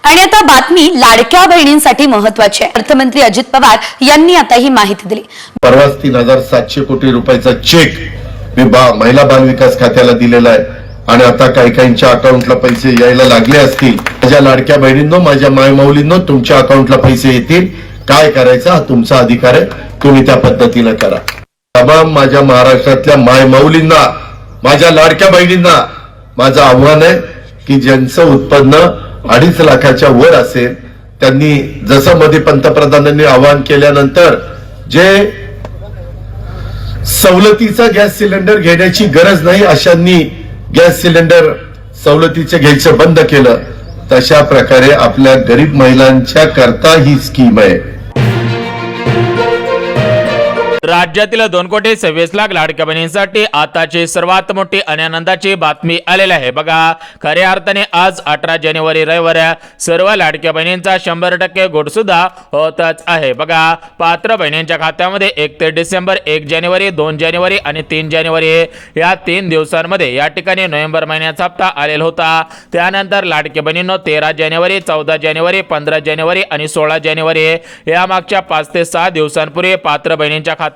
आणि आता बातमी लाडक्या बहिणींसाठी महत्त्वाची आहे। अर्थमंत्री अजित पवार यांनी आता ही माहिती दिली। परवाच 3,700 कोटी रुपयाचा चेक मी महिला बाल विकास खात्याला दिलेला आहे आणि आता काहींच्या अकाउंटला पैसे यायला लागले असतील। माझ्या लाडक्या बहिणींनो, माझ्या मायमौलींनो, तुमच्या अकाउंटला पैसे येतील। काय करायचं हा तुमचा अधिकार आहे, तुम्ही त्या पद्धतीने करा। तमाम माझ्या महाराष्ट्रातल्या मायमौलींना, माझ्या लाडक्या बहिणींना माझं आव्हान आहे की ज्यांचं उत्पन्न 2.5 लाखाच्या वर असेल त्यांनी, जसं मध्ये पंतप्रधानांनी आवाहन केल्यानंतर जे सवलतीचा गॅस सिलेंडर घेण्याची गरज नाही अशांनी गॅस सिलेंडर सवलतीचे घ्यायचं बंद केलं, तशा प्रकारे आपल्या गरीब महिलांच्या करता ही स्कीम आहे। राज्यातील 2,26,00,000 लाडक्या बहिणींसाठी आताची सर्वात मोठी आणि आनंदाची बातमी आलेली आहे। बघा, खऱ्या अर्थाने आज 18 जानेवारी रविवार सर्व लाडक्या बहिणींचा 100% गोड सुद्धा होतच आहे। बघा, पात्र बहिणींच्या खात्यामध्ये 1 ते डिसेंबर, 1 जानेवारी, 2 जानेवारी आणि 3 जानेवारी या 3 दिवसांमध्ये या ठिकाणी नोव्हेंबर महिन्याचा हप्ता आलेला होता। त्यानंतर लाडक्या बहिणींनो 13 जानेवारी, 14 जानेवारी, 15 जानेवारी आणि 16 जानेवारी या मागच्या 5 ते 6 दिवसांपूर्वी पात्र बहिणींच्या खात्यामध्ये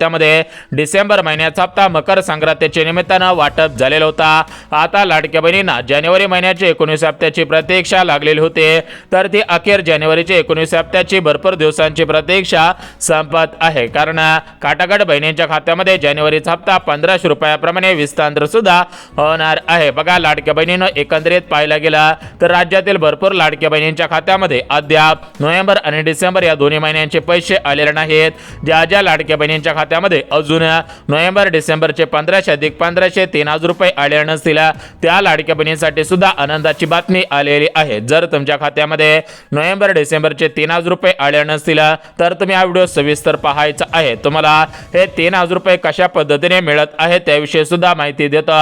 डिसेंबर महिन्याचा हप्ता मकर संक्रांतीच्या निमित्तानं वाटप झालेला होता। आता लाडक्या बहिणींना जानेवारी महिन्याचे 19 हप्त्याची प्रतीक्षा लागलेली होती, तर ती अखेर जानेवारीचे 19 हप्त्याची भरपूर दिवसांची प्रतीक्षा संपत आहे। कारण काटागड बहिणींच्या खात्यामध्ये जानेवारीचा हप्ता 1500 रुपयाप्रमाणे विस्तार सुद्धा होणार आहे। बघा, लाडक्या बहिणींनो एकंदरीत पाहायला गेला तर राज्यातील भरपूर लाडक्या बहिणींच्या खात्यामध्ये अद्याप नोव्हेंबर आणि डिसेंबर या दोन्ही महिन्यांचे पैसे आलेले नाहीत। ज्या लाडक्या बहिणींच्या खात्यामध्ये अजून नोव्हेंबर डिसेंबरचे 1500 अधिक 1500 3,000 रुपये आले नसतील त्या लाडक्या बहिणींसाठी सुद्धा आनंदाची बातमी आलेली आहे। जर तुमच्या खात्यामध्ये नोव्हेंबर डिसेंबरचे 3,000 रुपये आले नसतील तर तुम्ही हा व्हिडिओ सविस्तर पाहायचा आहे। तुम्हाला हे 3,000 रुपये कशा पद्धतीने मिळत आहेत त्याविषयी सुद्धा माहिती देतो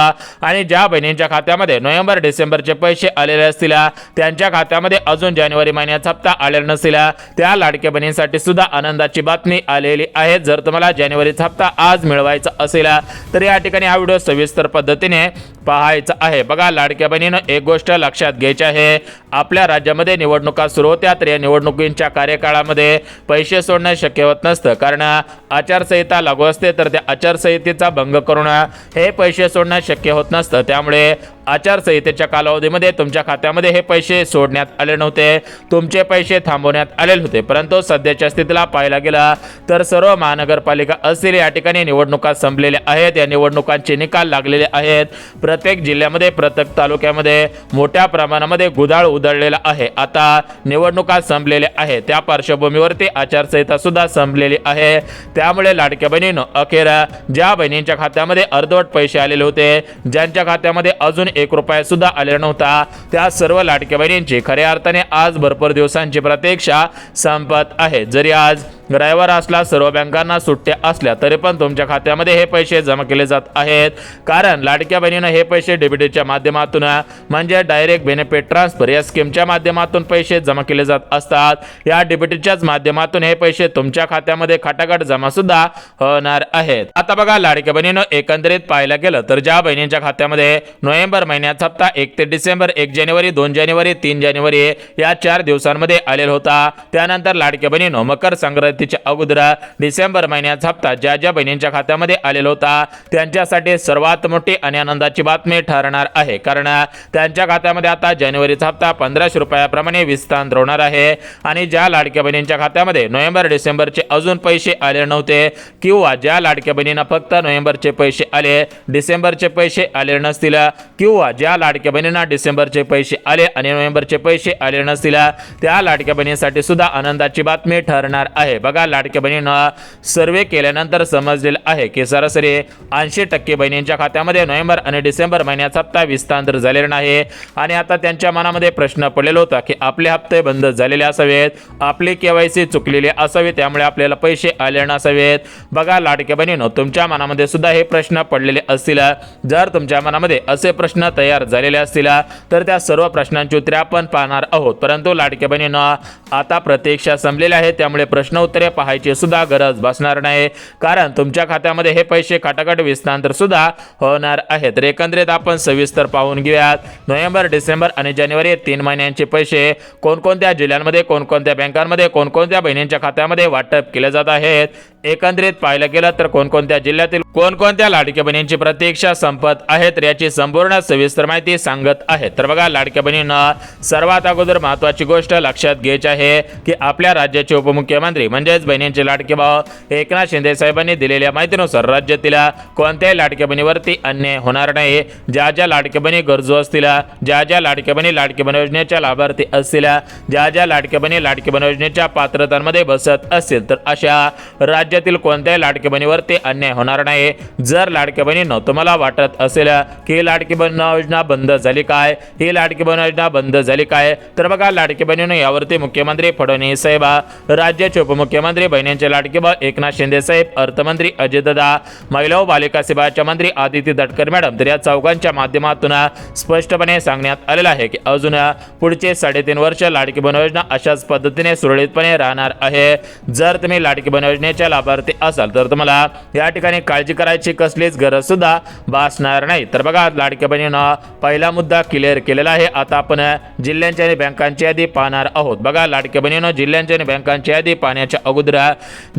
आणि ज्या बहिणींच्या खात्यामध्ये नोव्हेंबर डिसेंबरचे पैसे आलेले असतील त्यांच्या खात्यामध्ये अजून जानेवारी महिन्याचा हप्ता आलेला नसतील त्या लाडक्या बहिणींसाठी सुद्धा आनंदाची बातमी आलेली आहे। जर तुम्हाला जानेवारीचा हप्ता आज मिळवायचा असेल तर या ठिकाणी हा व्हिडिओ सविस्तर पद्धतीने पाहायचा आहे। बघा, लाडक्या बहिणीनं एक गोष्ट लक्षात घ्यायची आहे, आपल्या राज्यामध्ये निवडणुका सुरू होत्या तर या निवडणुकींच्या कार्यकाळामध्ये पैसे सोडणं शक्य होत नसतं, कारण आचारसंहिता लागू असते, तर त्या आचारसंहितेचा भंग करून हे पैसे सोडणं शक्य होत नसतं। त्यामुळे आचारसंहितेच्या कालावधीमध्ये तुमच्या खात्यामध्ये हे पैसे सोडण्यात आले नव्हते, तुमचे पैसे थांबवण्यात आलेले होते। परंतु सध्याच्या स्थितीला पाहायला गेला तर सर्व महानगरपालिका असतील या ठिकाणी निवडणुका संपलेल्या आहेत, या निवडणुकांचे निकाल लागलेले आहेत। प्रत्येक जिल्ह्यामध्ये, प्रत्येक तालुक्यामध्ये मोठ्या प्रमाणामध्ये गुदाळ उधळलेला आहे। आता निवडणुका संपलेल्या आहेत, त्या पार्श्वभूमीवरती आचारसंहिता सुद्धा संपलेली आहे। त्यामुळे लाडक्या बहिणींनो अखेर ज्या बहिणींच्या खात्यामध्ये अर्धवट पैसे आलेले होते, ज्यांच्या खात्यामध्ये अजून 1 रुपया सुद्धा आलेला नव्हता, त्या सर्व लाडक्या बहिणींची खऱ्या अर्थाने आज भरपूर दिवसांची प्रतीक्षा संपत आहे। जरी आज रविवार असला, सर्व बँकांना सुट्ट्या असल्या तरी पण तुमच्या खात्यामध्ये हे पैसे जमा केले जात आहेत, कारण लाडक्या बहिणीनं हे पैसे डीबीटीच्या माध्यमातून म्हणजे डायरेक्ट बेनिफिट ट्रान्सफर या स्कीमच्या माध्यमातून पैसे जमा केले जात असतात। या डीबीटीच्याच माध्यमातून हे पैसे तुमच्या खात्यामध्ये खटाखट जमा सुद्धा होणार आहेत। आता बघा, लाडक्या बहिणीनं एकंदरीत पाहायला गेलं तर ज्या बहिणींच्या खात्यामध्ये नोव्हेंबर महिन्याचा हप्ता 1 ते डिसेंबर, 1 जानेवारी, 2 जानेवारी, 3 जानेवारी या 4 दिवसांमध्ये आलेला होता, त्यानंतर लाडक्या बहिणीनं मकर संक्रांतीच्या अगोदर डिसेंबर महिन्याचा हप्ता ज्या बहिणींच्या खात्यामध्ये आलेला होता त्यांच्यासाठी सर्वात मोठी आणि आनंदाची बातमी ठरणार आहे, कारण त्यांच्या खात्यामध्ये आता जानेवारीचा हप्ता 1500 रुपयाप्रमाणे विस्तार होणार आहे। आणि ज्या लाडक्या बहिणींच्या खात्यामध्ये नोव्हेंबर डिसेंबरचे अजून पैसे आले नव्हते किंवा ज्या लाडक्या बहिणींना फक्त नोव्हेंबरचे पैसे आले, डिसेंबरचे पैसे आले नसतील, किंवा ज्या लाडक्या बहिणींना डिसेंबरचे पैसे आले आणि नोव्हेंबरचे पैसे आले नसतील त्या लाडक्या बहिणींसाठी सुद्धा आनंदाची बातमी ठरणार आहे। बघा, लाडक्या बहिणींना सर्वे केल्यानंतर समजलेलं आहे की सरासरी 80% बहिणींच्या खात्यामध्ये नोव्हेंबर आणि डिसेंबर महिन्याचा हप्ता विस्तार झालेला नाही आणि आता त्यांच्या मनामध्ये प्रश्न पडलेला होता की आपले हप्ते बंद झालेले असावेत, आपली केवायसी चुकलेली असावी, त्यामुळे आपल्याला पैसे आले नसावेत। बघा, लाडक्या बहिणींनो तुमच्या मनामध्ये सुद्धा हे प्रश्न पडलेले असतील। जर तुमच्या मनामध्ये असे प्रश्न तयार झालेले असतील तर त्या सर्व प्रश्नांची उत्तरे आपण पाहणार आहोत। परंतु लाडक्या बहिणींनो आता प्रतीक्षा संपलेली आहे, त्यामुळे प्रश्न उत्तरे कागदपत्रे पाहायची सुद्धा गरज बसणार नाही, कारण तुमच्या खात्यामध्ये हे पैसे खटाखट विस्तांतर सुद्धा होणार आहे. तर एकंदरीत आपण सविस्तर पाहून घेऊयात. नोव्हेंबर, डिसेंबर आणि जानेवारी 3 महिन्यांचे पैसे कोणकोणत्या जिल्ह्यांमध्ये, कोणकोणत्या बँकांमध्ये, कोणकोणत्या बहिणींच्या खात्यामध्ये वाटप केले जात आहेत. एकंदरीत पाहिलं गेलं तर कोणकोणत्या जिल्ह्यातील कोणकोणत्या लाडक्या बहिणींची प्रतीक्षा संपत आहे, तर याची संपूर्ण सविस्तर माहिती सांगत आहे. तर बघा, लाडक्या बहिणींना सर्वात अगोदर महत्त्वाची गोष्ट लक्षात घ्यायची आहे की आपल्या राज्याचे उपमुख्यमंत्री म्हणजेच बहिणींचे लाडके भाऊ एकनाथ शिंदे साहेबांनी दिलेल्या माहितीनुसार राज्यातील कोणत्याही लाडक्या बहिणीवरती अन्याय होणार नाही. ज्या ज्या लाडक्या बहिणी गरजू असतील, ज्या ज्या लाडक्या बहिणी लाडकी बहीण योजनेच्या लाभार्थी असतील, ज्या ज्या लाडक्या बहिणी लाडकी बहीण योजनेच्या पात्रतांमध्ये बसत असतील, तर अशा राज्यातील कोणत्याही लाडक्या बहिणीवरती अन्याय होणार नाही. जर लाडक्या बहिणींनो तुम्हाला वाटत असेल की लाडकी बहीण योजना बंद झाली काय, ही लाडकी बहीण योजना बंद झाली काय, तर बघा लाडकी बहिणींनो यावरती मुख्यमंत्री फडणवीस साहेब, राज्याचे उपमुख्यमंत्री बहिणींचे लाडके भाऊ एकनाथ शिंदे साहेब, अर्थमंत्री अजितदादा, महिला व बालिका सेवाच्या मंत्री आदिती तटकरे मॅडम, तर या चौघांच्या माध्यमातून स्पष्टपणे सांगण्यात आलेलं आहे की अजून पुढचे 3.5 वर्ष लाडकी बहीण योजना अशाच पद्धतीने सुरळीतपणे राहणार आहे. जर तुम्ही लाडकी बहीण योजनेच्या लाभार्थी असाल तर तुम्हाला या ठिकाणी काळजी करायची कसलीच गरज सुद्धा भासणार नाही. तर बघा, लाडक्या बहिणींना पहिला मुद्दा क्लिअर केलेला आहे. आता आपण जिल्ह्यांची आणि बँकांची यादी पाहणार आहोत. बघा लाडक्या बहिणींनो, जिल्ह्यांची आणि बँकांची यादी पाहण्याच्या अगोदर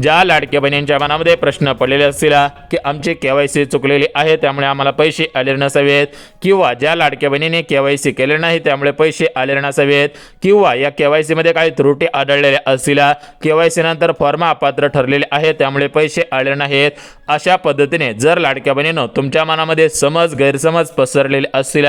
ज्या लाडक्या बहिणींच्या मनामध्ये प्रश्न पडलेले असतील की आमची केवायसी चुकलेली आहे त्यामुळे आम्हाला पैसे आले नसावेत, किंवा ज्या लाडक्या बहिणीने केवायसी केले नाही त्यामुळे पैसे आले नसावेत, किंवा या केवायसी मध्ये काही त्रुटी आढळलेल्या असतील, केवायसी नंतर फॉर्म अपात्र ठरलेले आहे त्यामुळे पैसे आले नाहीत, अशा पद्धतीने जर लाडक्या बहिणींनो तुमच्या मनामध्ये गैरसमज पसरलेले असतील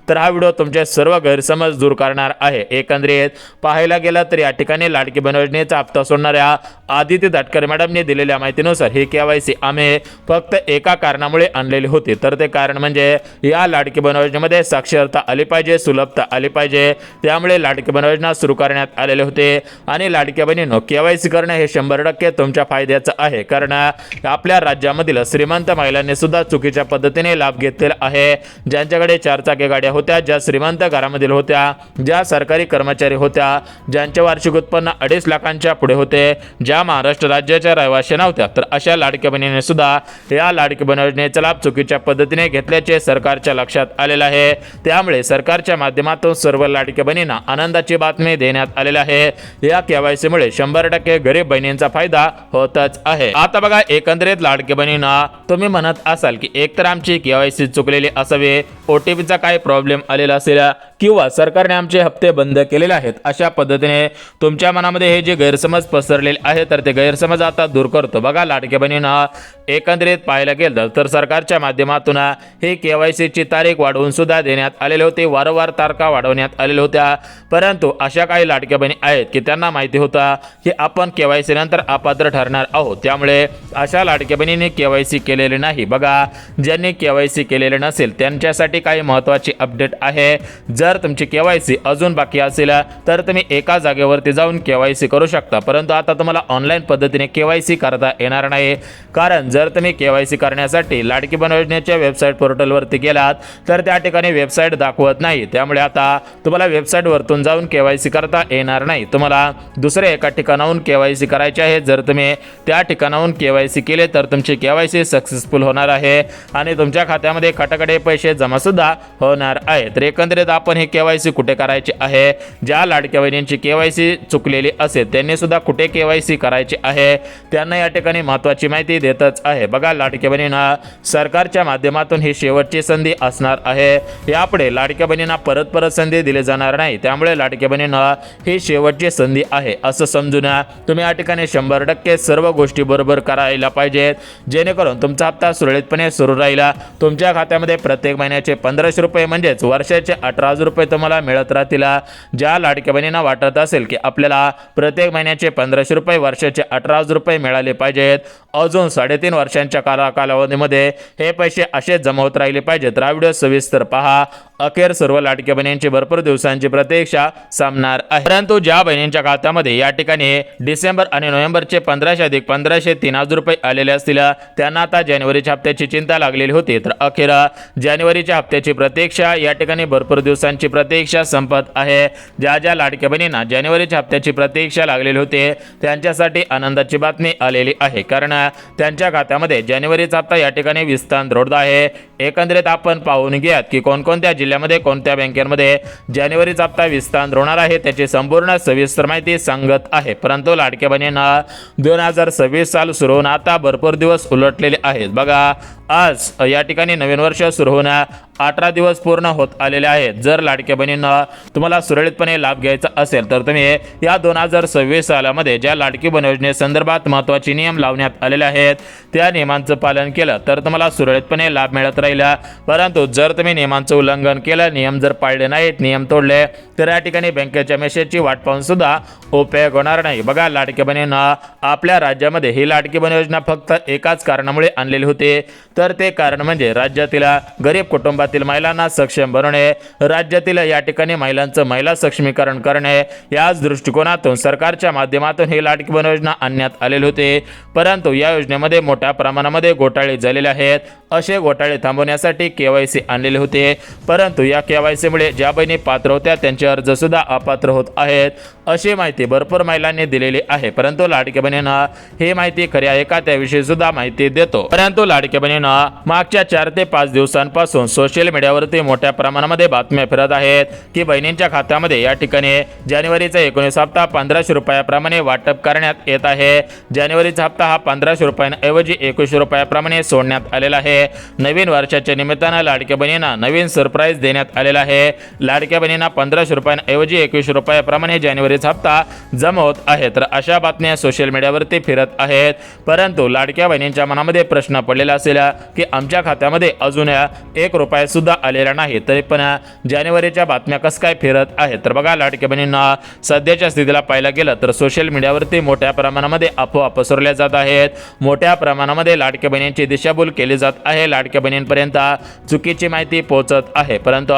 तर हा व्हिडिओ तुमचे सर्व गैरसमज दूर करणार आहे. एकंदरीत पाहायला गेलं तर या ठिकाणी लाडकी बहीण योजनेचा हप्ता सोडणाऱ्या आदिती तटकरे मॅडमने दिलेल्या माहितीनुसार ही केवायसी आम्ही फक्त एका कारणामुळे आणलेली होती, तर ते कारण म्हणजे या लाडकी बहीण योजनेमध्ये साक्षरता आली पाहिजे, सुलभता आली पाहिजे, त्यामुळे लाडकी बहीण योजना सुरू करण्यात आलेले होते. आणि लाडक्या बहिणींनो केवायसी करणे हे 100% तुमच्या फायद्याचं आहे, कारण आपल्या राज्यामधील श्रीमंत महिलांनी सुद्धा चुकीच्या पद्धतीने लाभ घेतलेला आहे. ज्यांच्याकडे 4 चाकी गाड्या होत्या, ज्या श्रीमंत घरामधील होत्या, ज्या सरकारी कर्मचारी होत्या, ज्यांचे वार्षिक उत्पन्न 2.5 लाखांच्या पुढे होते, ज्या महाराष्ट्र राज्याच्या रहिवासी नव्हत्या, तर अशा लाडक्या बहिणीने सुद्धा या लाडकी बहीण योजनेचा लाभ चुकीच्या पद्धतीने घेतल्याचे सरकारच्या लक्षात आलेले आहे. त्यामुळे सरकारच्या माध्यमातून सर्व लाडक्या बहिणींना आनंदाची बातमी देण्यात आलेली आहे. या केवायसीमुळे 100% गरीब बहिणींचा फायदा होतच आहे. आता बघा, एकंदरीत लाडक्या बहिणींना तुम्ही म्हणत असाल की एकतर आमची केवायसी चुकलेली असावी, ओटीपीचा काही प्रॉब्लेम आलेला असेल, किंवा सरकारने आमचे हप्ते बंद केलेले आहेत, अशा पद्धतीने तुमच्या मनामध्ये हे जे गैरसमज पसरलेले आहे तर ते गैरसमज आता दूर करतो. बघा लाडक्या बहिणींना एकंदरीत पाहायला गेलं तर सरकारच्या माध्यमातून ही केवायसीची तारीख वाढवून सुद्धा देण्यात आलेली होती, वारंवार तारखा वाढवण्यात आलेल्या होत्या, परंतु अशा काही लाडक्या बहिणी आहेत की त्यांना माहिती होता की आपण केवायसी नंतर अपात्र ठरणार आहोत, त्यामुळे अशा लाडक्या बहिणींनी केवायसी केलेली नाही. बघा, ज्यांनी केवायसी केलेले नसेल त्यांच्यासाठी काही महत्त्वाची अपडेट आहे. जर तुमची केवायसी अजून बाकी असेल तर तुम्ही एका जागेवरती जाऊन केवायसी करू शकता, परंतु आता तुम्हाला ऑनलाईन पद्धतीने केवायसी करता येणार नाही, कारण जर तुम्ही केवायसी करण्यासाठी लाडकी बहीण योजनेच्या वेबसाईट पोर्टलवरती गेलात तर त्या ठिकाणी वेबसाईट दाखवत नाही, त्यामुळे आता तुम्हाला वेबसाईटवरतून जाऊन केवायसी करता येणार नाही. तुम्हाला दुसऱ्या एका ठिकाणाहून केवायसी करायची आहे. जर तुम्ही त्या ठिकाणाहून केवायसी केले तर तुमची केवायसी सक्सेसफुल होणार आहे आणि तुमच्या खात्यामध्ये खटाखटे पैसे जमा सुद्धा होणार आहे. तर एकंदरीत आपण हे केवायसी कुठे करायची आहे, ज्या लाडक्या बहिणींची केवायसी चुकलेली असेल त्यांनी सुद्धा कुठे केवायसी करायची आहे त्यांना या ठिकाणी महत्त्वाची माहिती देतच आहे. बघा लाडक्या बहिणींना सरकारच्या माध्यमातून ही शेवटची संधी असणार आहे. यापुढे लाडक्या बहिणींना परत संधी दिली जाणार नाही, त्यामुळे लाडक्या बहिणींना ही शेवटची संधी आहे असं समजून तुम्ही या ठिकाणी 100% सर्व गोष्टी बरोबर करायला पाहिजेत, जेणेकरून तुमचा हप्ता सुरळीतपणे सुरू राहिला. तुमच्या खात्यामध्ये प्रत्येक महिन्याचे 1500 रुपये म्हणजेच वर्षाचे 18,000 रुपये तुम्हाला मिळत राहतील. ज्या लाडक्या बहिणींना वाटत असेल की आपल्याला प्रत्येक महिन्याचे 1500 रुपये, वर्षाचे 18,000 रुपये मिळाले पाहिजेत, अजून 3.5 वर्षांच्या कालावधीमध्ये हे पैसे असे जमा होत राहिले पाहिजेत, तर हा व्हिडिओ सविस्तर पहा. अखेर सर्व लाडक्या बहिणींची भरपूर दिवसांची प्रतीक्षा संपणार आहे. परंतु ज्या बहिणींच्या खात्यामध्ये या ठिकाणी डिसेंबर आणि नोव्हेंबरचे 1500 अधिक 1500 3,000 रुपये आलेले असतील त्यांना आता जानेवारीच्या हप्त्याची चिंता लागलेली होती, तर अखेर जानेवारीच्या हप्त्याची प्रतीक्षा या ठिकाणी भरपूर दिवसांची प्रतीक्षा संपत आहे. ज्या ज्या लाडक्या बहिणींना जानेवारीच्या हप्त्याची प्रतीक्षा लागलेली होती त्यांच्यासाठी आनंदाची बातमी आलेली आहे, कारण त्यांच्या खात्यामध्ये जानेवारीचा हप्ता या ठिकाणी विस्तार रोड आहे. एकंदरीत आपण पाहून घ्यात की कोणकोणत्या जिल्ह्यामध्ये कोणत्या बँकेमध्ये जानेवारीचा हप्ता विस्तार होणार आहे त्याची संपूर्ण सविस्तर माहिती सांगत आहे. परंतु लाडक्या बहिणींना 2026 साल सुरू होऊन आता भरपूर दिवस उलटलेले आहेत. बघा, आज या ठिकाणी नवीन वर्ष सुरू होऊन 18 दिवस पूर्ण होत आलेले आहेत. जर लाडक्या बहिणींना तुम्हाला सुरळीतपणे लाभ घ्यायचा असेल तर तुम्ही या 2026 सालामध्ये ज्या लाडकी बहीण योजनेसंदर्भात महत्त्वाचे नियम लावण्यात आलेले आहेत त्या नियमांचं पालन केलं तर तुम्हाला सुरळीतपणे लाभ मिळत राहिला. परंतु जर तुम्ही नियमांचं उल्लंघन केलं, नियम जर पाळले नाहीत, नियम तोडले तर या ठिकाणी बँकेच्या मेसेजची वाट पाहून सुद्धा उपयोग होणार नाही. बघा, लाडक्या बहिणींना आपल्या राज्यामध्ये ही लाडकी बहीण योजना फक्त एकाच कारणामुळे आणलेली होती, तर ते कारण म्हणजे राज्यातील गरीब कुटुंबातील महिलांना सक्षम बनवणे, राज्यातील या ठिकाणी महिलांचं महिला सक्षमीकरण करणे. याच दृष्टिकोनातून सरकारच्या माध्यमातून ही लाडकी बहीण योजना आणण्यात आलेली होती. परंतु या योजनेमध्ये मोठ्या प्रमाणामध्ये घोटाळे झालेले आहेत. असे घोटाळे थांबवण्यासाठी KYC आणलेले होते, परंतु या KYC मुळे ज्या बहिणी पात्र होत्या त्यांचे अर्ज सुद्धा अपात्र होत आहेत, अशी माहिती भरपूर महिलांनी दिलेली आहे. परंतु लाडक्या बहिणींना ही माहिती खरी आहे का त्याविषयी सुद्धा माहिती देतो. परंतु लाडक्या बहिणींना मागच्या 4 ते 5 दिवसांपासून सोशल मीडियावरती मोठ्या प्रमाणामध्ये बातम्या फिरत आहेत की बहिणींच्या खात्यामध्ये या ठिकाणी जानेवारीचा 19 हप्ता 1500 रुपयाप्रमाणे वाटप करण्यात येत आहे. जानेवारीचा हप्ता हा 1500 रुपयांऐवजी 2100 रुपयाप्रमाणे सोडण्यात आलेला आहे. नवीन वर्षाच्या निमित्तानं लाडक्या बहिणींना नवीन सरप्राईज देण्यात आलेला आहे. लाडक्या बहिणींना 1500 रुपयांऐवजी 2100 रुपयाप्रमाणे जानेवारीचा हप्ता जमा होत आहे. तर अशा बातम्या सोशल मीडियावरती फिरत आहेत. परंतु लाडक्या बहिणींच्या मनामध्ये प्रश्न पडलेला असेल की आमच्या खात्यामध्ये अजून 1 रुपया सुद्धा आलेला नाही, तरी पण जानेवारीच्या बातम्या कसं काय फिरत आहेत. तर बघा, लाडक्या बहिणींना सध्याच्या स्थितीला पाहायला गेलं तर सोशल मीडियावरती मोठ्या प्रमाणामध्ये अफवा पसरवल्या जात आहेत. मोठ्या प्रमाणामध्ये लाडक्या बहिणींची दिशाभूल केली जात आहे. लाडक्या बहिणींपर्यंत चुकीची माहिती पोहोचत आहे. परंतु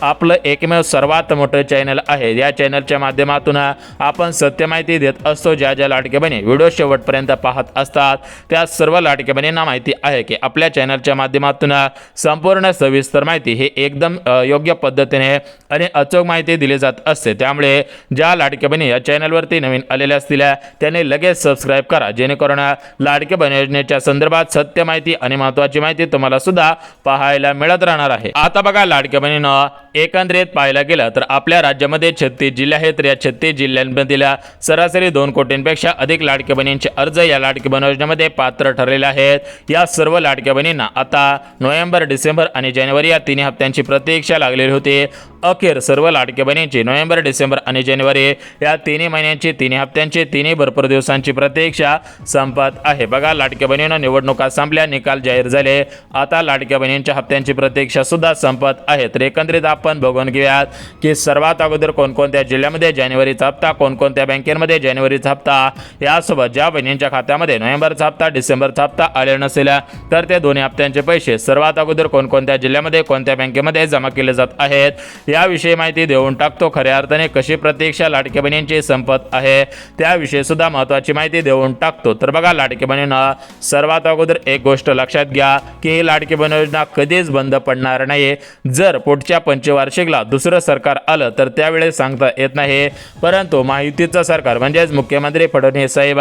आपलं एकमेव सर्वात मोठं चॅनल आहे. या चॅनलच्या माध्यमातून आपण सत्य माहिती देत असतो. ज्या ज्या लाडक्या बहिणी व्हिडिओ शेवटपर्यंत पाहत असतात त्या सर्व लाडक्या बहिणींना माहिती आहे की आपल्या चॅनलच्या माध्यमातून संपूर्ण सविस्तर माहिती ही एकदम योग्य पद्धतीने आणि अचूक माहिती दिली जात असते. त्यामुळे ज्या लाडक्या बहिणी या चॅनलवरती नवीन आलेल्या असतील त्यांनी लगेच सबस्क्राईब करा, जेणेकरून लाडक्या बहीण योजनेच्या संदर्भात सत्य माहिती आणि महत्त्वाची माहिती तुम्हाला सुद्धा पाहायला मिळत राहणार आहे. आता बघा, लाडक्या बहिणींना एकंदरीत पाहायला गेलं तर आपल्या राज्यामध्ये 36 जिल्हे आहेत. या 36 जिल्ह्यांमधील सरासरी 2 कोटींपेक्षा अधिक लाडक्या बहिणींचे अर्ज या लाडकी बहीण योजनेमध्ये पात्र ठरलेले आहेत. या सर्व लाडक्या बहिणींना आता नोव्हेंबर, डिसेंबर आणि जानेवारी या 3 हप्त्यांची प्रतीक्षा लागलेली होती. अखेर सर्व लाडक्या बहिणींची नोव्हेंबर, डिसेंबर आणि जानेवारी या 3 महिन्यांची 3 हप्त्यांची 3 भरपूर दिवसांची प्रतीक्षा संपत आहे. बघा, लाडक्या बहिणींना निवडणुका संपल्या, निकाल जाहीर झाले, आता लाडक्या बहिणींच्या हप्त्यांची प्रतीक्षा सुद्धा संपत आहे. तर एकंदरीत आपण बघून घेऊयात की सर्वात अगोदर कोणकोणत्या जिल्ह्यामध्ये जानेवारीचा हप्ता, कोणकोणत्या बँकेमध्ये जानेवारीचा हप्ता, यासोबत ज्या बहिणींच्या खात्यामध्ये नोव्हेंबरचा हप्ता, डिसेंबरचा हप्ता आले नसेल तर ते दोन्ही हप्त्यांचे पैसे सर्वात अगोदर कोणकोणत्या जिल्ह्यामध्ये कोणत्या बँकेमध्ये जमा केले जात आहेत याविषयी माहिती देऊन टाकतो. खऱ्या अर्थाने कशी प्रतीक्षा लाडक्या बहिणींची संपत आहे त्याविषयी सुद्धा महत्त्वाची माहिती देऊन टाकतो. तर बघा, लाडक्या बहिणींना सर्वात अगोदर एक गोष्ट लक्षात घ्या की ही लाडकी बहीण योजना कधीच बंद पडणार नाही. जर पुढच्या पंचवार्षिकला दुसरं सरकार आलं तर त्यावेळेस सांगता येत नाही, परंतु महायुतीचं सरकार म्हणजेच मुख्यमंत्री फडणवीस साहेब,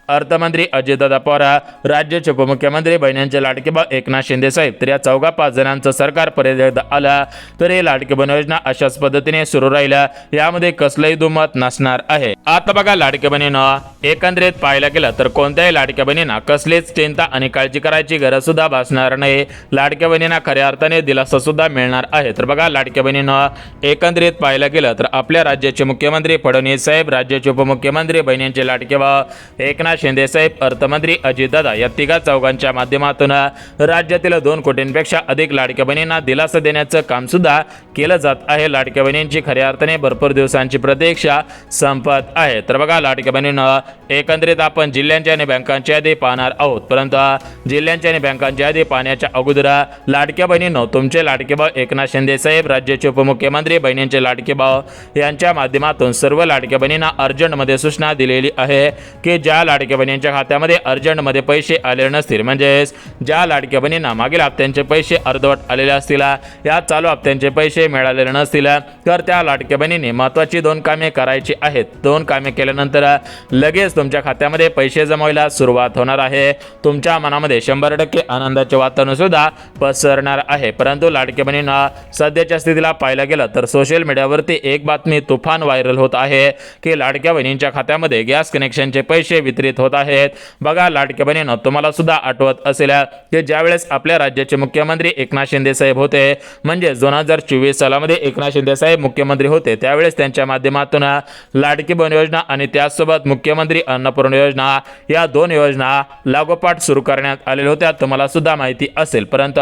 अर्थमंत्री अजितदादा पवार, राज्याचे उपमुख्यमंत्री बहिणींचे लाडके भाऊ एकनाथ शिंदे साहेब, तर या 4-5 जणांचं सरकार परत एकदा आलं तर ही लाडकी बहीण योजना अशाच पद्धतीने सुरू राहिल्या, यामध्ये कसलंही दुमत नसणार आहे. आता बघा, लाडक्या बहिणींना एकंदरीत पाहायला गेलं तर कोणत्याही लाडक्या बहिणींना कसलीच चिंता आणि काळजी करायची गरज सुद्धा भासणार नाही. लाडक्या बहिणींना खऱ्या अर्थाने दिलासा सुद्धा मिळणार आहे. तर बघा, लाडक्या बहिणींना एकंदरीत पाहायला गेलं तर आपल्या राज्याचे मुख्यमंत्री फडणवीस साहेब, राज्याचे उपमुख्यमंत्री बहिणींचे लाडके भाऊ एकनाथ शिंदे साहेब, अर्थमंत्री अजितदादा या 3-4 माध्यमातून राज्यातील 2 कोटींपेक्षा अधिक लाडक्या बहिणींना दिलासा देण्याचं काम सुद्धा केलं जात आहे. लाडक्या बहिणींची खऱ्या अर्थाने भरपूर दिवसांची प्रतीक्षा संपत आहे. तर बघा, लाडक्या बहिणींना एकंदरीत आपण जिल्ह्यांच्या आणि बँकांची यादी पाहणार आहोत. परंतु जिल्ह्यांच्या आणि बँकांची यादी पाहण्याच्या अगोदर लाडक्या बहिणींनो, तुमचे लाडके भाऊ एकनाथ शिंदे साहेब, राज्याचे उपमुख्यमंत्री बहिणींचे लाडके भाऊ यांच्या माध्यमातून सर्व लाडक्या बहिणींना अर्जंटमध्ये सूचना दिलेली आहे की ज्या लाडक्या लाडक्या बहिणींच्या खात्यामध्ये अर्जंटमध्ये पैसे आलेले नसतील, म्हणजेच ज्या लाडक्या बहिणींना मागील हप्त्यांचे पैसे अर्धवट आलेले असतील, या चालू हप्त्यांचे पैसे मिळालेले नसतील, तर त्या लाडक्या बहिणींनी महत्त्वाची 2 कामे करायची आहेत. 2 कामे केल्यानंतर लगेच तुमच्या खात्यामध्ये पैसे जमा व्हायला सुरुवात होणार आहे. तुमच्या मनामध्ये 100% आनंदाचे वातावरण सुद्धा पसरणार आहे. परंतु लाडक्या बहिणींना सध्याच्या स्थितीला पाहायला गेलं तर सोशल मीडियावरती एक बातमी तुफान व्हायरल होत आहे की लाडक्या बहिणींच्या खात्यामध्ये गॅस कनेक्शनचे पैसे वितरित होत आहेत. बघा लाडक्या बहिणींनो, तुम्हाला सुद्धा आठवत असेल की ज्यावेळेस आपल्या राज्याचे मुख्यमंत्री एकनाथ शिंदे साहेब होते, म्हणजे 2024 सालामध्ये एकनाथ शिंदे साहेब मुख्यमंत्री होते, त्यावेळेस त्यांच्या माध्यमातून लाडकी बहीण योजना आणि त्याचसोबत मुख्यमंत्री अन्नपूर्णा योजना या 2 योजना लागोपाठ सुरू करण्यात आलेल्या होत्या. तुम्हाला सुद्धा माहिती असेल. परंतु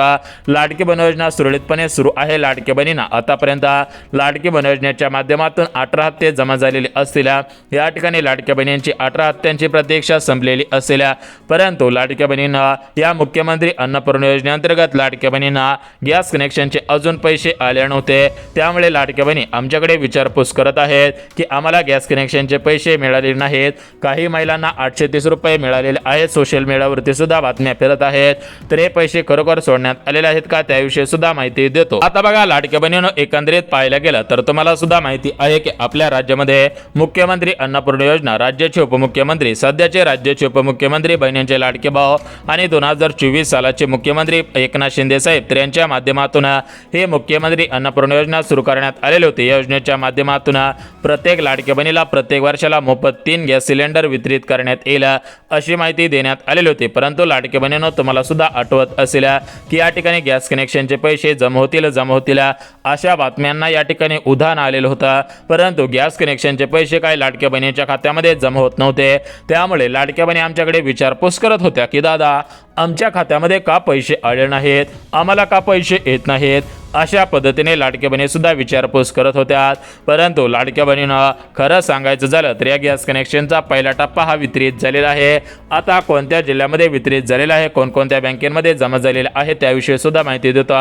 लाडकी बहीण योजना सुरळीतपणे सुरू आहे. लाडकी बहिणींना आतापर्यंत लाडकी बहीण योजनेच्या माध्यमातून 18 हप्ते जमा झालेले असतील. या ठिकाणी लाडक्या बहिणींची 18 हप्त्यांची प्रतीक्षा संपलेली असेल. परंतु लाडक्या बहिणींना या मुख्यमंत्री अन्नपूर्णा योजनेअंतर्गत लाडक्या बहिणींना गॅस कनेक्शनचे अजून पैसे आले नव्हते. त्यामुळे लाडक्या बहिणी आमच्याकडे विचारपूस करत आहेत की आम्हाला गॅस कनेक्शनचे पैसे मिळालेले नाहीत. काही महिलांना 830 रुपये मिळालेले आहेत. सोशल मीडियावरती सुद्धा बातम्या फिरत आहेत. तर हे पैसे खरोखर सोडण्यात आलेले आहेत का, त्याविषयी सुद्धा माहिती देतो. आता बघा लाडक्या बहिणींनो, एकंदरीत पाहायला गेलं तर तुम्हाला सुद्धा माहिती आहे की आपल्या राज्यामध्ये मुख्यमंत्री अन्नपूर्णा योजना, राज्याचे उपमुख्यमंत्री, सध्याचे राज्याचे उपमुख्यमंत्री बहिणींचे लाडके भाऊ आणि 2024 सालाचे मुख्यमंत्री एकनाथ शिंदे साहेब तर यांच्या माध्यमातून हे मुख्यमंत्री अन्नपूर्णा योजना सुरू करण्यात आलेली होती. या योजनेच्या माध्यमातून प्रत्येक लाडक्या बहिणीला प्रत्येक वर्षाला मोफत 3 गॅस सिलेंडर वितरित करण्यात येईल अशी माहिती देण्यात आलेली होती. परंतु लाडक्या बहिणींनो, तुम्हाला सुद्धा आठवत असेल की या ठिकाणी गॅस कनेक्शनचे पैसे जमा होतील अशा बातम्यांना या ठिकाणी उधाण आलेलं होतं. परंतु गॅस कनेक्शनचे पैसे काय लाडक्या बहिणींच्या खात्यामध्ये जमा होत नव्हते. त्यामुळे लाडक्या बहिणी आमच्याकडे विचारपूस करत होत्या की दादा, आमच्या खात्यामध्ये का पैसे आले नाहीत, आम्हाला का पैसे येत नाहीत, अशा पद्धतीने लाडक्या बहिणी सुद्धा विचारपूस करत होत्या. परंतु लाडक्या बहिणींना खरं सांगायचं झालं तर या गॅस कनेक्शनचा पहिला टप्पा हा वितरित झालेला आहे. आता कोणत्या जिल्ह्यामध्ये वितरित झालेला आहे, कोणकोणत्या बँकेमध्ये जमा झालेला आहे, त्याविषयी सुद्धा माहिती देतो.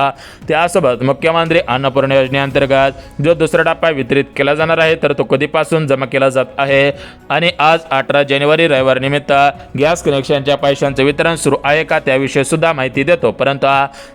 त्यासोबत मुख्यमंत्री अन्नपूर्णा योजनेअंतर्गत जो दुसरा टप्पा वितरित केला जाणार आहे तर तो कधीपासून जमा केला जात आहे आणि आज 18 जानेवारी रविवार निमित्त गॅस कनेक्शनच्या पैशांचे वितरण सुरू आहे का, त्याविषयी सुद्धा माहिती देतो. परंतु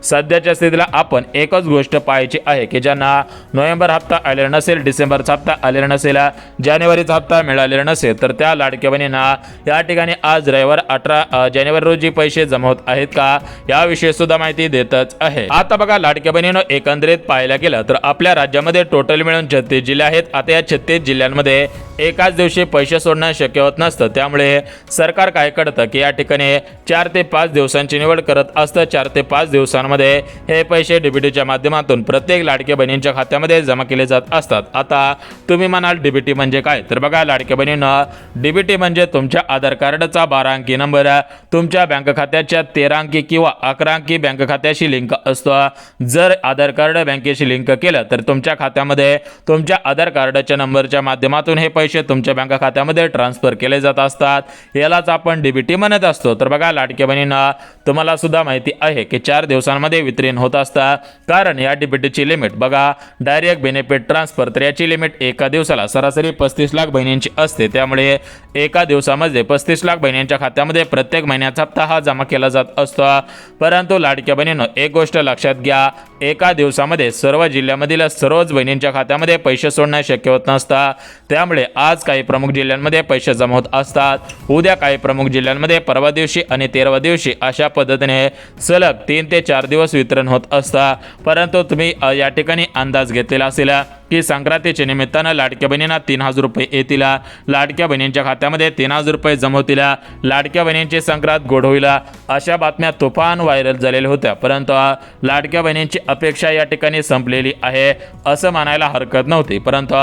सध्याच्या स्थितीला आपण एकच गोष्ट पाहायची आहे की ज्यांना नोव्हेंबर हप्ता आलेला नसेल, डिसेंबरचा हप्ता आलेला नसेल, जानेवारीचा हप्ता मिळालेला नसेल, तर त्या लाडक्या बहिणींना या ठिकाणी आज रविवार 18 जानेवारी रोजी पैसे जमा होत आहेत का, याविषयी सुद्धा माहिती देतच आहे. आता बघा लाडक्या बहिणींनो, एकंदरीत पाहायला गेलं तर आपल्या राज्यामध्ये टोटल मिळून 36 जिल्हे आहेत. आता या 36 जिल्ह्यांमध्ये एकाच दिवशी पैसे सोडणं शक्य होत नसतं. त्यामुळे सरकार काय करतं की या ठिकाणी 4 ते 5 दिवसांची निवड करत असतं. 4 ते 5 दिवसांमध्ये हे पैसे डीबीटीच्या माध्यमातून प्रत्येक लाडक्या बहिणींच्या खात्यामध्ये जमा केले जात असतात. आता तुम्ही म्हणाल डीबीटी म्हणजे काय, तर बघा लाडक्या बहिणींना, डीबीटी म्हणजे तुमच्या आधार कार्डचा 12 अंकी नंबर तुमच्या बँक खात्याच्या 13 अंकी किंवा 11 अंकी बँक खात्याशी लिंक असतो. जर आधार कार्ड बँकेशी लिंक केलं तर तुमच्या खात्यामध्ये तुमच्या आधार कार्डच्या नंबरच्या माध्यमातून हे पैसे तुमच्या बँक खात्यामध्ये ट्रान्सफर केले जात असतात. यालाच आपण डीबीटी म्हणत असतो. तर बघा लाडक्या बहिणींना, तुम्हाला सुद्धा माहिती आहे की 4 दिवसांमध्ये वितरण होत असतात. कारण या डीबीटीची लिमिट बघा, डायरेक्ट बेनिफिट ट्रान्सफर, तर याची लिमिट एका दिवसाला सरासरी 35 लाख बहिणींची असते. त्यामुळे एका दिवसामध्ये 35 लाख बहिणींच्या खात्यामध्ये प्रत्येक महिन्याचा हप्ता हा जमा केला जात असतो. परंतु लाडक्या बहिणींनो, एक गोष्ट लक्षात घ्या, एका दिवसामध्ये सर्व जिल्ह्यामधील सर्वच बहिणींच्या खात्यामध्ये पैसे सोडणं शक्य होत नसतं. त्यामुळे आज काही प्रमुख जिल्ह्यांमध्ये पैसे जमा होत असतात, उद्या काही प्रमुख जिल्ह्यांमध्ये, परवा दिवशी आणि 13व्या दिवशी अशा पद्धतीने सलग 3 ते 4 दिवस वितरण होत असतं. परंतु तुम्ही या ठिकाणी अंदाज घेतलेला असेल की संक्रांतीच्या निमित्तानं लाडक्या बहिणींना 3000 रुपये येतील, लाडक्या बहिणींच्या खात्यामध्ये 3000 रुपये जमा होतील, लाडक्या बहिणींची संक्रांत गोड होईल, अशा बातम्या तुफान व्हायरल झालेल्या होत्या. परंतु लाडक्या बहिणींची अपेक्षा या ठिकाणी संपलेली आहे असं म्हणायला हरकत नव्हती. परंतु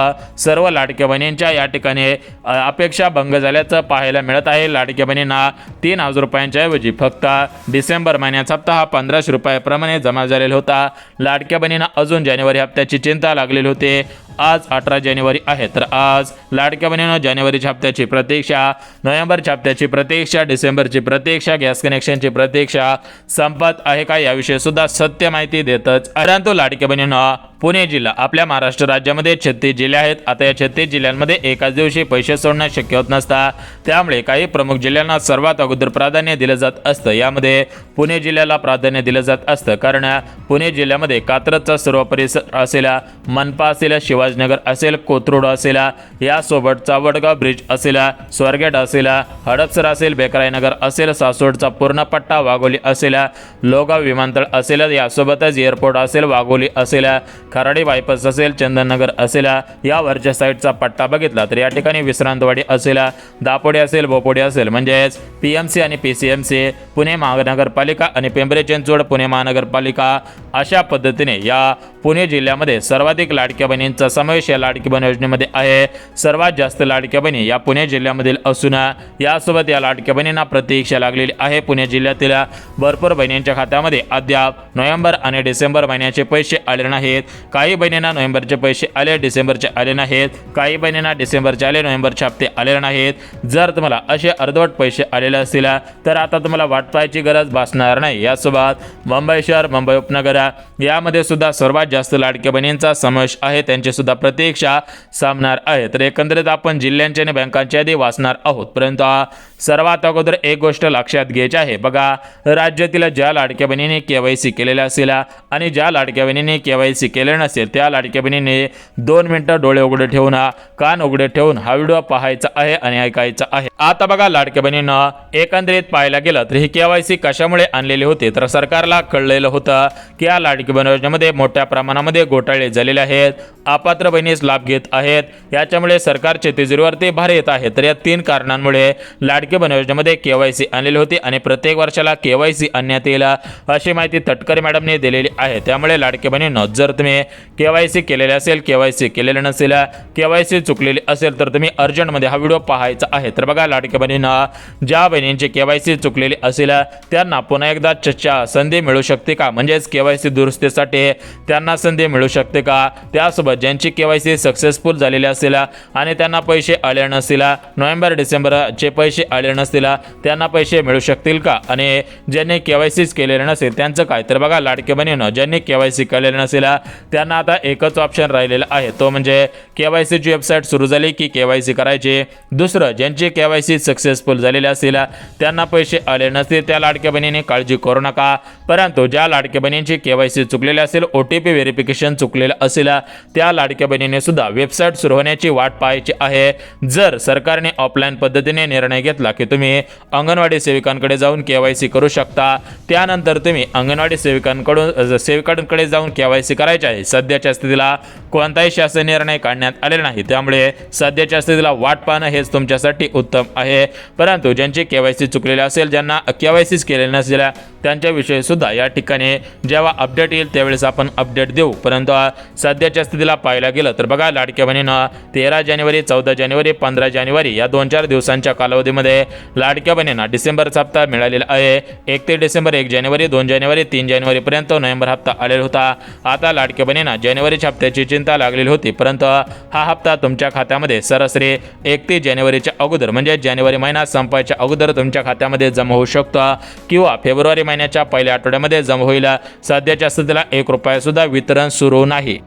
सर्व लाडक्या बहिणींच्या या ठिकाणी अपेक्षा भंग झाल्याचं पाहायला मिळत आहे. लाडक्या बहिणींना 3000 रुपयांच्या ऐवजी फक्त डिसेंबर महिन्याचा हप्ता हा 1500 रुपयाप्रमाणे जमा झालेला होता. लाडक्या बहिणींना अजून जानेवारी हप्त्याची चिंता लागलेली होती. आज 18 जानेवारी आहे, तर आज लाडक्या बहिणींनो जानेवारीच्या हप्त्याची प्रतीक्षा, नोव्हेंबरच्या हप्त्याची प्रतीक्षा, डिसेंबरची प्रतीक्षा, गॅस कनेक्शनची प्रतीक्षा संपत आहे का याविषयी सुद्धा सत्य माहिती देतच. परंतु लाडक्या बहिणींनो पुणे जिल्हा आपल्या महाराष्ट्र राज्यामध्ये 36 जिल्हे आहेत. आता या 36 जिल्ह्यांमध्ये एकाच दिवशी पैसे सोडणं शक्य होत नसता, त्यामुळे काही प्रमुख जिल्ह्यांना सर्वात अगोदर प्राधान्य दिलं जात असतं. यामध्ये पुणे जिल्ह्याला प्राधान्य दिलं जात असतं, कारण पुणे जिल्ह्यामध्ये कात्रजचा सर्व परिसर असेल, मनपा असेल, शिवाजीनगर असेल, कोथरूड असेल, यासोबतचा वडगाव ब्रिज असेल, स्वारगेट असेल, हडपसर असेल, बेकराईनगर असेल, सासवडचा पूर्ण पट्टा, वाघोली असेल, लोगाव विमानतळ असेल, यासोबतच एअरपोर्ट असेल, वाघोली असेल, खराडी बायपास असेल, चंदननगर असेल, या वरच्या साईडचा पट्टा बघितला तर या ठिकाणी विश्रांतवाडी असेल, दापोडी असेल, बोपोडी असेल, म्हणजेच PMC आणि PCMC पुणे महानगरपालिका आणि पिंपरी चिंचवड पुणे महानगरपालिका, अशा पद्धतीने या पुणे जिल्ह्यामध्ये सर्वाधिक लाडक्या बहिणींचा समावेश या लाडकी बहीण योजनेमध्ये आहे. सर्वात जास्त लाडक्या बहिणी या पुणे जिल्ह्यामधील असून यासोबत या लाडक्या बहिणींना प्रतीक्षा लागलेली आहे. पुणे जिल्ह्यातील भरपूर बहिणींच्या खात्यामध्ये अद्याप नोव्हेंबर आणि डिसेंबर महिन्याचे पैसे आले नाहीत. काही बहिणींना नोव्हेंबरचे पैसे आले, डिसेंबरचे आले नाहीत. काही बहिणींना डिसेंबरचे आले, नोव्हेंबरचे हप्ते आलेले नाहीत. जर तुम्हाला असे अर्धवट पैसे आलेले असतील तर आता तुम्हाला वाट पाहायची गरज भासणार नाही. यासोबत मुंबई शहर, मुंबई उपनगर यामध्ये सुद्धा सर्वात जास्त लाडक्या बहिणींचा समावेश आहे. त्यांची सुद्धा प्रतीक्षा सामणार आहे. तर एकंदरीत आपण जिल्ह्यांची आणि बँकांची यादी वाचणार आहोत, परंतु सर्वात अगोदर एक गोष्ट लक्षात घ्यायची आहे. बघा, राज्यातील ज्या लाडक्या बहिणीने KYC केलेल्या असेल आणि ज्या लाडक्या बहिणीने KYC केले नसेल त्या लाडक्या बहिणीने 2 मिनिटं डोळे उघडे ठेवून, कान उघडे ठेवून हा व्हिडिओ पाहायचा आहे आणि ऐकायचा आहे. आता बघा, लाडक्या बहिणींना एकंदरीत पाहायला गेलं तर ही KYC कशामुळे आणलेली होती, तर सरकारला कळलेलं होतं की या लाडकी बहीण योजनेमध्ये मोठ्या प्रमाणामध्ये घोटाळे झालेले आहेत, अपात्र बहिणीस लाभ घेत आहेत, याच्यामुळे सरकारचे तिजोरीवरती भार येत आहे. तर या 3 कारणांमुळे लाडकी बहीण योजनेमध्ये KYC आणलेली होती आणि प्रत्येक वर्षाला KYC आणण्यात येईल अशी माहिती तटकरे मॅडमने दिलेली आहे. त्यामुळे लाडकी बहिणींनो, जर तुम्ही KYC केलेले असेल, KYC केलेले नसेल, KYC चुकलेली असेल तर तुम्ही अर्जंटमध्ये हा व्हिडिओ पाहायचा आहे. तर बघा लाडकी बहिणींना, ज्या बहिणींची KYC चुकलेली असेल त्यांना पुन्हा एकदा संधी मिळू शकते का, म्हणजेच KYC दुरुस्तीसाठी त्यांना संधी मिळू शकते का. त्यासोबत ज्यांची KYC सक्सेसफुल झालेली असेल आणि त्यांना पैसे आले नसतील, नोव्हेंबर डिसेंबरचे पैसे आले नसतील, त्यांना पैसे मिळू शकतील का. आणि ज्यांनी KYC केलेले नसेल त्यांचं काय, तर बघा लाडक्या बहिणींनो, ज्यांनी KYC केलेले नसेल त्यांना आता एकच ऑप्शन राहिलेला आहे, तो म्हणजे KYC ची वेबसाईट सुरू झाली की KYC करायची. दुसरं, ज्यांची KYC सक्सेसफुल झालेली असेल त्यांना पैसे आले नसतील त्या लाडक्या बहिणीने काळजी करू नका. परंतु ज्या लाडक्या बहिणींची KYC चुकलेली असेल, OTP व्हेरिफिकेशन चुकलेलं असेल, त्या लाडक्या बहिणीने सुद्धा वेबसाईट सुरू होण्याची वाट पाहायची आहे. जर सरकारने ऑफलाईन पद्धतीने निर्णय घेतला की तुम्ही अंगणवाडी सेविकांकडे जाऊन KYC करू शकता, त्यानंतर तुम्ही अंगणवाडी सेविकांकडे जाऊन KYC करायचे आहे. सध्याच्या स्थितीला कोणताही शासन निर्णय काढण्यात आलेला नाही, त्यामुळे सध्याच्या स्थितीला वाट पाहणं हेच तुमच्यासाठी उत्तम आहे. परंतु ज्यांची KYC चुकलेली असेल, ज्यांना KYC केलेले नसेल, त्यांच्याविषयी सुद्धा या ठिकाणी जेव्हा अपडेट येईल त्यावेळेस आपण अपडेट देऊ. परंतु सध्याच्या स्थितीला पाहायला गेलं तर बघा लाडक्या बहिणींना 13 जानेवारी, 14 जानेवारी, 15 जानेवारी या 2-4 दिवसांच्या कालावधीमध्ये लाडक्या बहिणींना डिसेंबरचा हप्ता मिळालेला आहे. 1 डिसेंबर, 1 जानेवारी, 2 जानेवारी, 3 जानेवारीपर्यंत नोव्हेंबर हप्ता आलेला होता. आता लाडक्या बहिणींना जानेवारीच्या हप्त्याची चिंता लागलेली होती, परंतु हा हप्ता तुमच्या खात्यामध्ये सरासरी 31 जानेवारीच्या अगोदर, म्हणजे जानेवारी महिना संपायच्या अगोदर तुमच्या खात्यामध्ये जमा होऊ शकतो किंवा फेब्रुवारी महिन्याच्या पहिल्या आठवड्यामध्ये जमा होईल. सध्याच्या स्थितीला ₹1 सुद्धा वितरण सुरू नाही.